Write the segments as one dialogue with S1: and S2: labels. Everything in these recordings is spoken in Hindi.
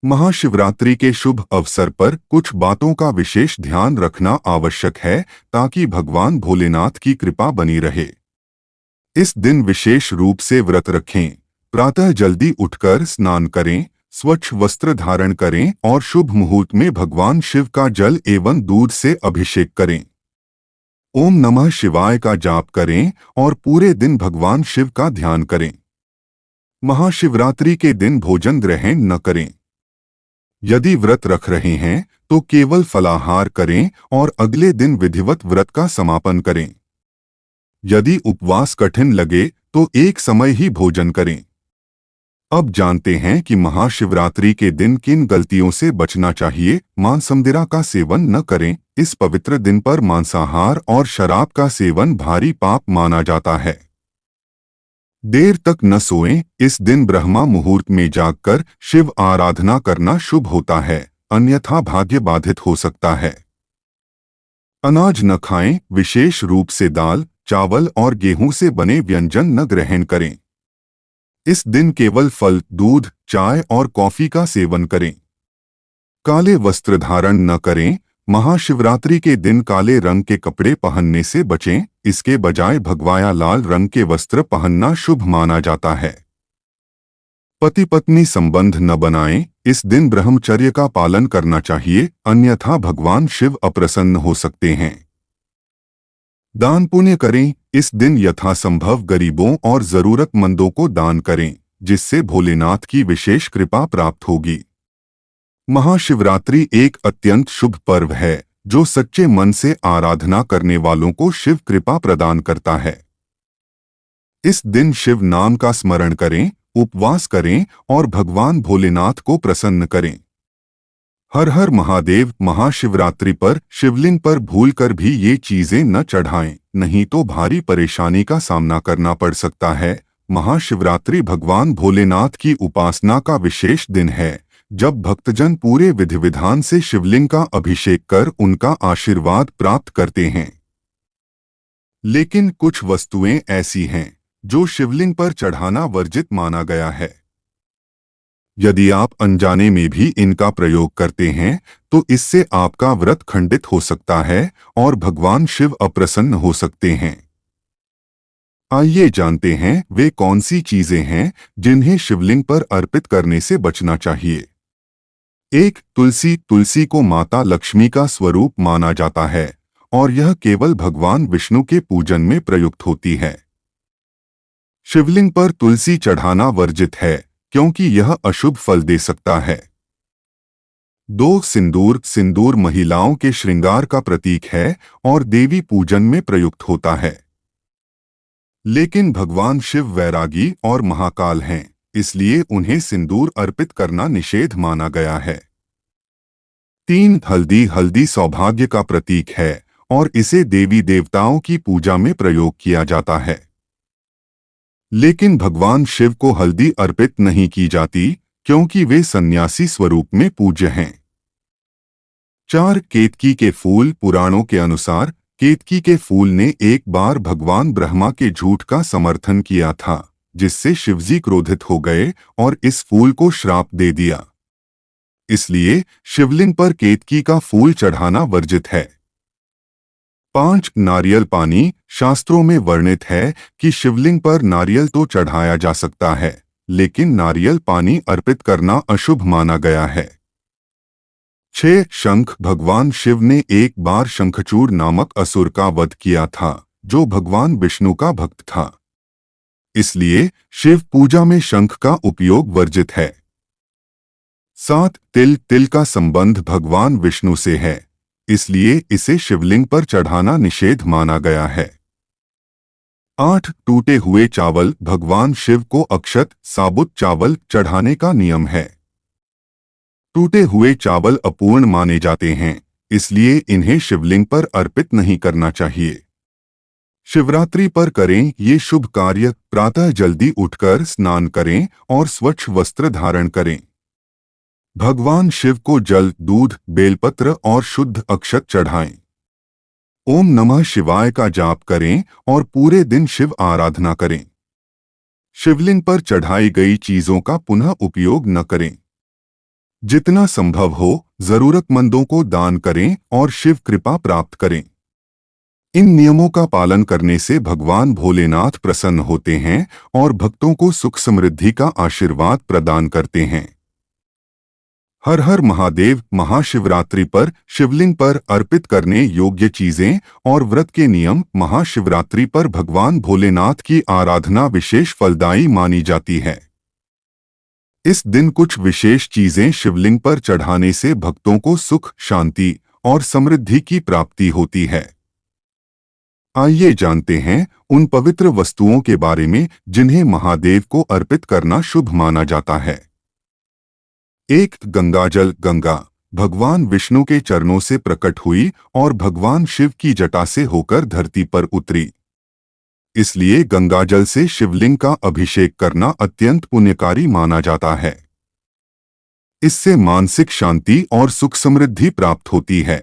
S1: महाशिवरात्रि के शुभ अवसर पर कुछ बातों का विशेष ध्यान रखना आवश्यक है ताकि भगवान भोलेनाथ की कृपा बनी रहे। इस दिन विशेष रूप से व्रत रखें, प्रातः जल्दी उठकर स्नान करें, स्वच्छ वस्त्र धारण करें और शुभ मुहूर्त में भगवान शिव का जल एवं दूध से अभिषेक करें। ओम नमः शिवाय का जाप करें और पूरे दिन भगवान शिव का ध्यान करें। महाशिवरात्रि के दिन भोजन ग्रहण न करें। यदि व्रत रख रहे हैं तो केवल फलाहार करें और अगले दिन विधिवत व्रत का समापन करें। यदि उपवास कठिन लगे तो एक समय ही भोजन करें। अब जानते हैं कि महाशिवरात्रि के दिन किन गलतियों से बचना चाहिए। मांसाहार का सेवन न करें। इस पवित्र दिन पर मांसाहार और शराब का सेवन भारी पाप माना जाता है। देर तक न सोएं। इस दिन ब्रह्मा मुहूर्त में जागकर शिव आराधना करना शुभ होता है, अन्यथा भाग्य बाधित हो सकता है। अनाज न खाएं, विशेष रूप से दाल, चावल और गेहूं से बने व्यंजन न ग्रहण करें। इस दिन केवल फल, दूध, चाय और कॉफी का सेवन करें। काले वस्त्र धारण न करें। महाशिवरात्रि के दिन काले रंग के कपड़े पहनने से बचें। इसके बजाय भगवाया लाल रंग के वस्त्र पहनना शुभ माना जाता है। पति पत्नी संबंध न बनाएं। इस दिन ब्रह्मचर्य का पालन करना चाहिए, अन्यथा भगवान शिव अप्रसन्न हो सकते हैं। दान पुण्य करें। इस दिन यथासंभव गरीबों और जरूरतमंदों को दान करें, जिससे भोलेनाथ की विशेष कृपा प्राप्त होगी। महाशिवरात्रि एक अत्यंत शुभ पर्व है जो सच्चे मन से आराधना करने वालों को शिव कृपा प्रदान करता है। इस दिन शिव नाम का स्मरण करें, उपवास करें और भगवान भोलेनाथ को प्रसन्न करें। हर हर महादेव। महाशिवरात्रि पर शिवलिंग पर भूलकर भी ये चीजें न चढ़ाएं, नहीं तो भारी परेशानी का सामना करना पड़ सकता है। महाशिवरात्रि भगवान भोलेनाथ की उपासना का विशेष दिन है, जब भक्तजन पूरे विधि विधान से शिवलिंग का अभिषेक कर उनका आशीर्वाद प्राप्त करते हैं। लेकिन कुछ वस्तुएं ऐसी हैं जो शिवलिंग पर चढ़ाना वर्जित माना गया है। यदि आप अनजाने में भी इनका प्रयोग करते हैं तो इससे आपका व्रत खंडित हो सकता है और भगवान शिव अप्रसन्न हो सकते हैं। आइए जानते हैं वे कौन सी चीजें हैं जिन्हें शिवलिंग पर अर्पित करने से बचना चाहिए। 1. तुलसी। तुलसी को माता लक्ष्मी का स्वरूप माना जाता है और यह केवल भगवान विष्णु के पूजन में प्रयुक्त होती है। शिवलिंग पर तुलसी चढ़ाना वर्जित है क्योंकि यह अशुभ फल दे सकता है। 2. सिंदूर। सिंदूर महिलाओं के श्रृंगार का प्रतीक है और देवी पूजन में प्रयुक्त होता है। लेकिन भगवान शिव वैरागी और महाकाल हैं, इसलिए उन्हें सिंदूर अर्पित करना निषेध माना गया है। 3. हल्दी। हल्दी सौभाग्य का प्रतीक है और इसे देवी देवताओं की पूजा में प्रयोग किया जाता है। लेकिन भगवान शिव को हल्दी अर्पित नहीं की जाती क्योंकि वे सन्यासी स्वरूप में पूज्य हैं। 4. केतकी के फूल। पुराणों के अनुसार केतकी के फूल ने एक बार भगवान ब्रह्मा के झूठ का समर्थन किया था, जिससे शिवजी क्रोधित हो गए और इस फूल को श्राप दे दिया। इसलिए शिवलिंग पर केतकी का फूल चढ़ाना वर्जित है। 5. नारियल पानी। शास्त्रों में वर्णित है कि शिवलिंग पर नारियल तो चढ़ाया जा सकता है, लेकिन नारियल पानी अर्पित करना अशुभ माना गया है। 6. शंख। भगवान शिव ने एक बार शंखचूड़ नामक असुर का वध किया था, जो भगवान विष्णु का भक्त था। इसलिए शिव पूजा में शंख का उपयोग वर्जित है। 7. तिल। तिल का संबंध भगवान विष्णु से है, इसलिए इसे शिवलिंग पर चढ़ाना निषेध माना गया है। 8. टूटे हुए चावल। भगवान शिव को अक्षत, साबुत चावल चढ़ाने का नियम है। टूटे हुए चावल अपूर्ण माने जाते हैं, इसलिए इन्हें शिवलिंग पर अर्पित नहीं करना चाहिए। शिवरात्रि पर करें ये शुभ कार्य। प्रातः जल्दी उठकर स्नान करें और स्वच्छ वस्त्र धारण करें। भगवान शिव को जल, दूध, बेलपत्र और शुद्ध अक्षत चढ़ाएं। ओम नमः शिवाय का जाप करें और पूरे दिन शिव आराधना करें। शिवलिंग पर चढ़ाई गई चीजों का पुनः उपयोग न करें। जितना संभव हो जरूरतमंदों को दान करें और शिव कृपा प्राप्त करें। इन नियमों का पालन करने से भगवान भोलेनाथ प्रसन्न होते हैं और भक्तों को सुख समृद्धि का आशीर्वाद प्रदान करते हैं। हर हर महादेव। महाशिवरात्रि पर शिवलिंग पर अर्पित करने योग्य चीजें और व्रत के नियम। महाशिवरात्रि पर भगवान भोलेनाथ की आराधना विशेष फलदायी मानी जाती है। इस दिन कुछ विशेष चीजें शिवलिंग पर चढ़ाने से भक्तों को सुख, शांति और समृद्धि की प्राप्ति होती है। आइए जानते हैं उन पवित्र वस्तुओं के बारे में जिन्हें महादेव को अर्पित करना शुभ माना जाता है। 1. गंगाजल। गंगा भगवान विष्णु के चरणों से प्रकट हुई और भगवान शिव की जटा से होकर धरती पर उतरी। इसलिए गंगाजल से शिवलिंग का अभिषेक करना अत्यंत पुण्यकारी माना जाता है। इससे मानसिक शांति और सुख समृद्धि प्राप्त होती है।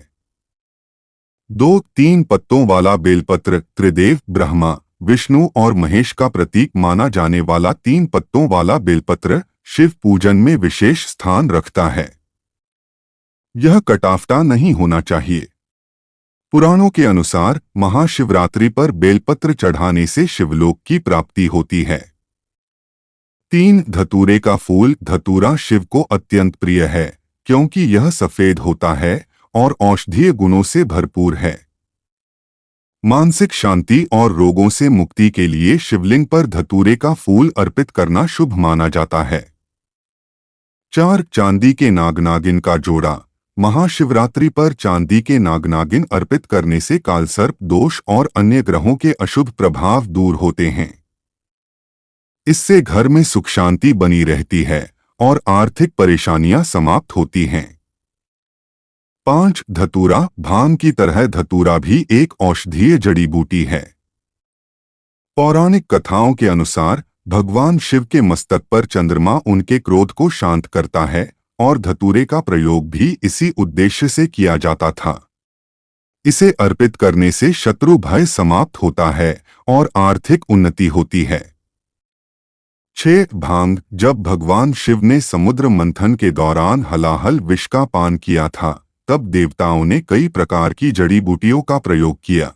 S1: 2. 3 पत्तों वाला बेलपत्र। त्रिदेव ब्रह्मा, विष्णु और महेश का प्रतीक माना जाने वाला 3 पत्तों वाला बेलपत्र शिव पूजन में विशेष स्थान रखता है। यह कटाफ्टा नहीं होना चाहिए। पुराणों के अनुसार महाशिवरात्रि पर बेलपत्र चढ़ाने से शिवलोक की प्राप्ति होती है। 3. धतूरे का फूल। धतूरा शिव को अत्यंत प्रिय है क्योंकि यह सफेद होता है और औषधीय गुणों से भरपूर है। मानसिक शांति और रोगों से मुक्ति के लिए शिवलिंग पर धतूरे का फूल अर्पित करना शुभ माना जाता है। 4. चांदी के नाग-नागिन का जोड़ा। महाशिवरात्रि पर चांदी के नाग-नागिन अर्पित करने से कालसर्प दोष और अन्य ग्रहों के अशुभ प्रभाव दूर होते हैं। इससे घर में सुख शांति बनी रहती है और आर्थिक परेशानियां समाप्त होती हैं। 5. धतूरा। भांग की तरह धतूरा भी एक औषधीय जड़ी बूटी है। पौराणिक कथाओं के अनुसार भगवान शिव के मस्तक पर चंद्रमा उनके क्रोध को शांत करता है और धतूरे का प्रयोग भी इसी उद्देश्य से किया जाता था। इसे अर्पित करने से शत्रु भय समाप्त होता है और आर्थिक उन्नति होती है। 6. भांग। जब भगवान शिव ने समुद्र मंथन के दौरान हलाहल विष का पान किया था तब देवताओं ने कई प्रकार की जड़ी बूटियों का प्रयोग किया।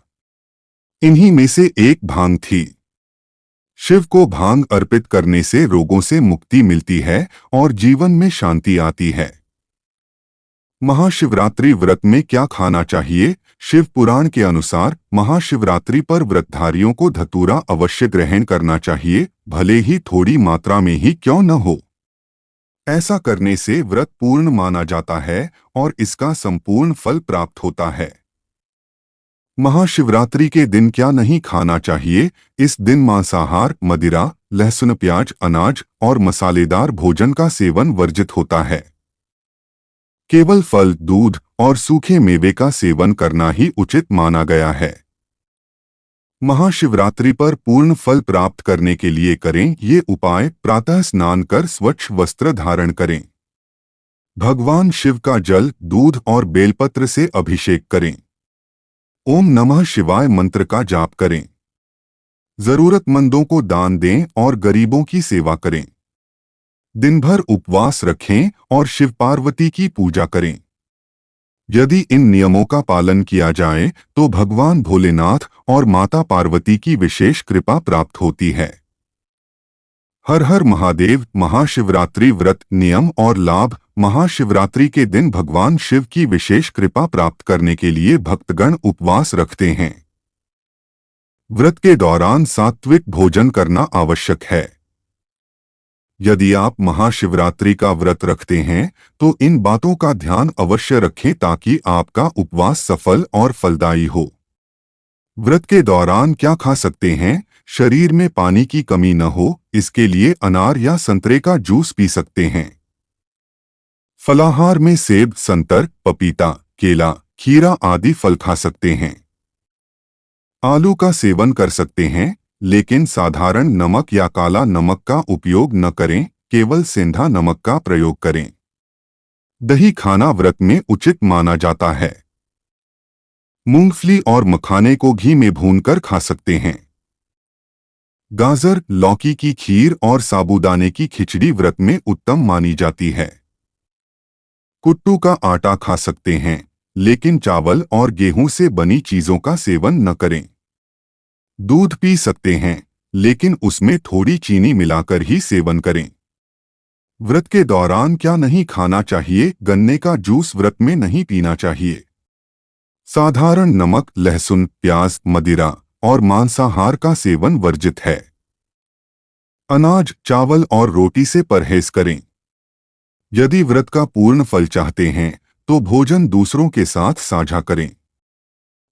S1: इन्हीं में से एक भांग थी। शिव को भांग अर्पित करने से रोगों से मुक्ति मिलती है और जीवन में शांति आती है। महाशिवरात्रि व्रत में क्या खाना चाहिए? शिव पुराण के अनुसार महाशिवरात्रि पर व्रतधारियों को धतूरा अवश्य ग्रहण करना चाहिए, भले ही थोड़ी मात्रा में ही क्यों न हो। ऐसा करने से व्रत पूर्ण माना जाता है और इसका संपूर्ण फल प्राप्त होता है। महाशिवरात्रि के दिन क्या नहीं खाना चाहिए? इस दिन मांसाहार, मदिरा, लहसुन, प्याज, अनाज और मसालेदार भोजन का सेवन वर्जित होता है। केवल फल, दूध और सूखे मेवे का सेवन करना ही उचित माना गया है। महाशिवरात्रि पर पूर्ण फल प्राप्त करने के लिए करें ये उपाय। प्रातः स्नान कर स्वच्छ वस्त्र धारण करें। भगवान शिव का जल, दूध और बेलपत्र से अभिषेक करें। ओम नमः शिवाय मंत्र का जाप करें। जरूरतमंदों को दान दें और गरीबों की सेवा करें। दिन भर उपवास रखें और शिव पार्वती की पूजा करें। यदि इन नियमों का पालन किया जाए तो भगवान भोलेनाथ और माता पार्वती की विशेष कृपा प्राप्त होती है। हर हर महादेव। महाशिवरात्रि व्रत नियम और लाभ। महाशिवरात्रि के दिन भगवान शिव की विशेष कृपा प्राप्त करने के लिए भक्तगण उपवास रखते हैं। व्रत के दौरान सात्विक भोजन करना आवश्यक है। यदि आप महाशिवरात्रि का व्रत रखते हैं तो इन बातों का ध्यान अवश्य रखें ताकि आपका उपवास सफल और फलदायी हो। व्रत के दौरान क्या खा सकते हैं? शरीर में पानी की कमी न हो इसके लिए अनार या संतरे का जूस पी सकते हैं। फलाहार में सेब, संतर, पपीता, केला, खीरा आदि फल खा सकते हैं। आलू का सेवन कर सकते हैं, लेकिन साधारण नमक या काला नमक का उपयोग न करें, केवल सेंधा नमक का प्रयोग करें। दही खाना व्रत में उचित माना जाता है। मूंगफली और मखाने को घी में भूनकर खा सकते हैं। गाजर, लौकी की खीर और साबूदाने की खिचड़ी व्रत में उत्तम मानी जाती है। कुट्टू का आटा खा सकते हैं, लेकिन चावल और गेहूं से बनी चीजों का सेवन न करें। दूध पी सकते हैं, लेकिन उसमें थोड़ी चीनी मिलाकर ही सेवन करें। व्रत के दौरान क्या नहीं खाना चाहिए? गन्ने का जूस व्रत में नहीं पीना चाहिए। साधारण नमक, लहसुन, प्याज, मदिरा और मांसाहार का सेवन वर्जित है। अनाज, चावल और रोटी से परहेज करें। यदि व्रत का पूर्ण फल चाहते हैं तो भोजन दूसरों के साथ साझा करें।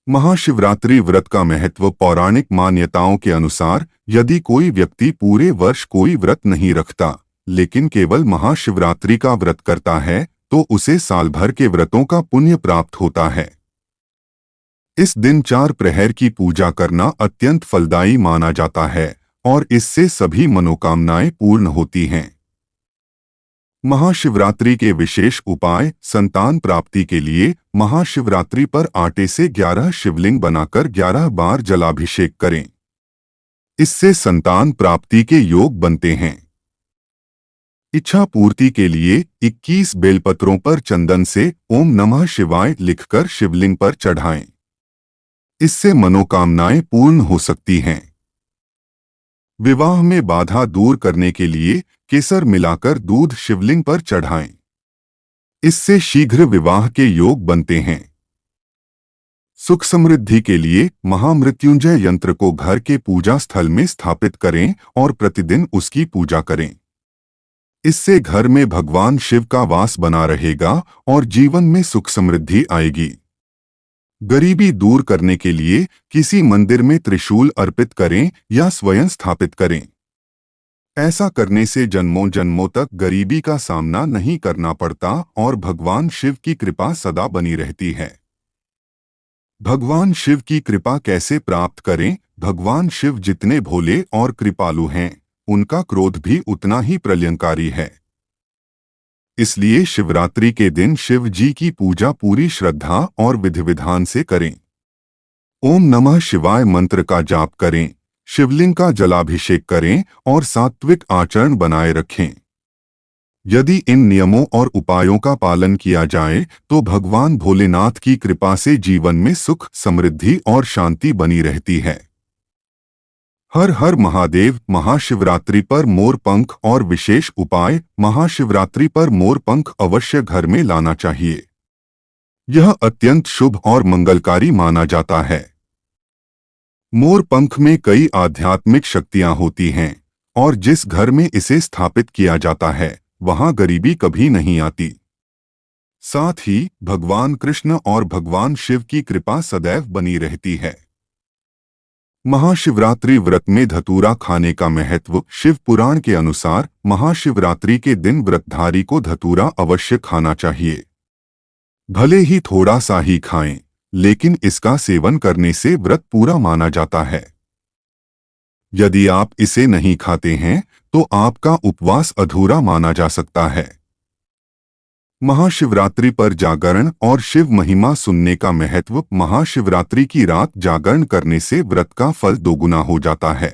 S1: महाशिवरात्रि व्रत का महत्व। पौराणिक मान्यताओं के अनुसार यदि कोई व्यक्ति पूरे वर्ष कोई व्रत नहीं रखता लेकिन केवल महाशिवरात्रि का व्रत करता है तो उसे साल भर के व्रतों का पुण्य प्राप्त होता है। इस दिन 4 प्रहर की पूजा करना अत्यंत फलदायी माना जाता है और इससे सभी मनोकामनाएं पूर्ण होती हैं। महाशिवरात्रि के विशेष उपाय। संतान प्राप्ति के लिए महाशिवरात्रि पर आटे से 11 शिवलिंग बनाकर 11 बार जलाभिषेक करें। इससे संतान प्राप्ति के योग बनते हैं। इच्छा पूर्ति के लिए 21 बेलपत्रों पर चंदन से ओम नमः शिवाय लिखकर शिवलिंग पर चढ़ाएं। इससे मनोकामनाएं पूर्ण हो सकती हैं। विवाह में बाधा दूर करने के लिए केसर मिलाकर दूध शिवलिंग पर चढ़ाएं। इससे शीघ्र विवाह के योग बनते हैं। सुख समृद्धि के लिए महामृत्युंजय यंत्र को घर के पूजा स्थल में स्थापित करें और प्रतिदिन उसकी पूजा करें। इससे घर में भगवान शिव का वास बना रहेगा और जीवन में सुख समृद्धि आएगी। गरीबी दूर करने के लिए किसी मंदिर में त्रिशूल अर्पित करें या स्वयं स्थापित करें। ऐसा करने से जन्मों जन्मों तक गरीबी का सामना नहीं करना पड़ता और भगवान शिव की कृपा सदा बनी रहती है। भगवान शिव की कृपा कैसे प्राप्त करें? भगवान शिव जितने भोले और कृपालु हैं, उनका क्रोध भी उतना ही प्रलयंकारी है। इसलिए शिवरात्रि के दिन शिव जी की पूजा पूरी श्रद्धा और विधि विधान से करें। ओम नमः शिवाय मंत्र का जाप करें, शिवलिंग का जलाभिषेक करें और सात्विक आचरण बनाए रखें। यदि इन नियमों और उपायों का पालन किया जाए तो भगवान भोलेनाथ की कृपा से जीवन में सुख, समृद्धि और शांति बनी रहती है। हर हर महादेव। महाशिवरात्रि पर मोर पंख और विशेष उपाय। महाशिवरात्रि पर मोर पंख अवश्य घर में लाना चाहिए। यह अत्यंत शुभ और मंगलकारी माना जाता है। मोर पंख में कई आध्यात्मिक शक्तियां होती हैं और जिस घर में इसे स्थापित किया जाता है वहां गरीबी कभी नहीं आती। साथ ही भगवान कृष्ण और भगवान शिव की कृपा सदैव बनी रहती है। महाशिवरात्रि व्रत में धतूरा खाने का महत्व। शिव पुराण के अनुसार महाशिवरात्रि के दिन व्रतधारी को धतूरा अवश्य खाना चाहिए। भले ही थोड़ा सा ही खाएं, लेकिन इसका सेवन करने से व्रत पूरा माना जाता है। यदि आप इसे नहीं खाते हैं तो आपका उपवास अधूरा माना जा सकता है। महाशिवरात्रि पर जागरण और शिव महिमा सुनने का महत्व। महाशिवरात्रि की रात जागरण करने से व्रत का फल दोगुना हो जाता है।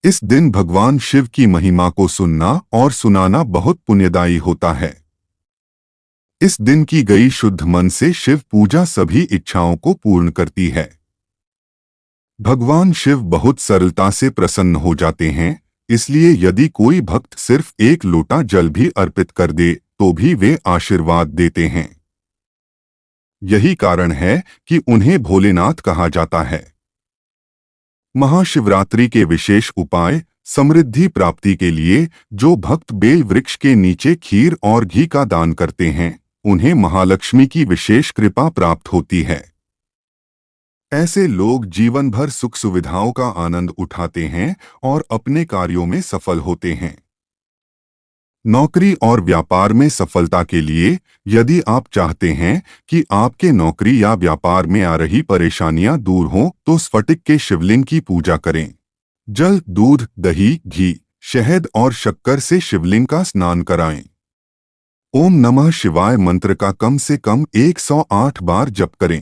S1: इस दिन भगवान शिव की महिमा को सुनना और सुनाना बहुत पुण्यदायी होता है। इस दिन की गई शुद्ध मन से शिव पूजा सभी इच्छाओं को पूर्ण करती है। भगवान शिव बहुत सरलता से प्रसन्न हो जाते हैं, इसलिए यदि कोई भक्त सिर्फ 1 लोटा जल भी अर्पित कर दे तो भी वे आशीर्वाद देते हैं। यही कारण है कि उन्हें भोलेनाथ कहा जाता है। महाशिवरात्रि के विशेष उपाय। समृद्धि प्राप्ति के लिए जो भक्त बेल वृक्ष के नीचे खीर और घी का दान करते हैं उन्हें महालक्ष्मी की विशेष कृपा प्राप्त होती है। ऐसे लोग जीवन भर सुख सुविधाओं का आनंद उठाते हैं और अपने कार्यों में सफल होते हैं। नौकरी और व्यापार में सफलता के लिए यदि आप चाहते हैं कि आपके नौकरी या व्यापार में आ रही परेशानियां दूर हों तो स्फटिक के शिवलिंग की पूजा करें। जल, दूध, दही, घी, शहद और शक्कर से शिवलिंग का स्नान कराएं। ओम नमः शिवाय मंत्र का कम से कम 108 बार जप करें।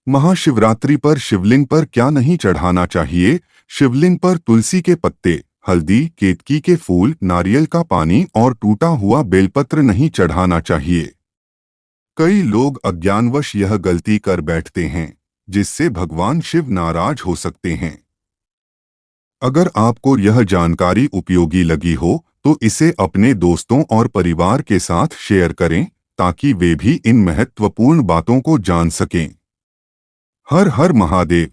S1: महाशिवरात्रि पर शिवलिंग पर क्या नहीं चढ़ाना चाहिए? शिवलिंग पर तुलसी के पत्ते, हल्दी, केतकी के फूल, नारियल का पानी और टूटा हुआ बेलपत्र नहीं चढ़ाना चाहिए। कई लोग अज्ञानवश यह गलती कर बैठते हैं, जिससे भगवान शिव नाराज हो सकते हैं। अगर आपको यह जानकारी उपयोगी लगी हो तो इसे अपने दोस्तों और परिवार के साथ शेयर करें, ताकि वे भी इन महत्वपूर्ण बातों को जान सकें। हर हर महादेव।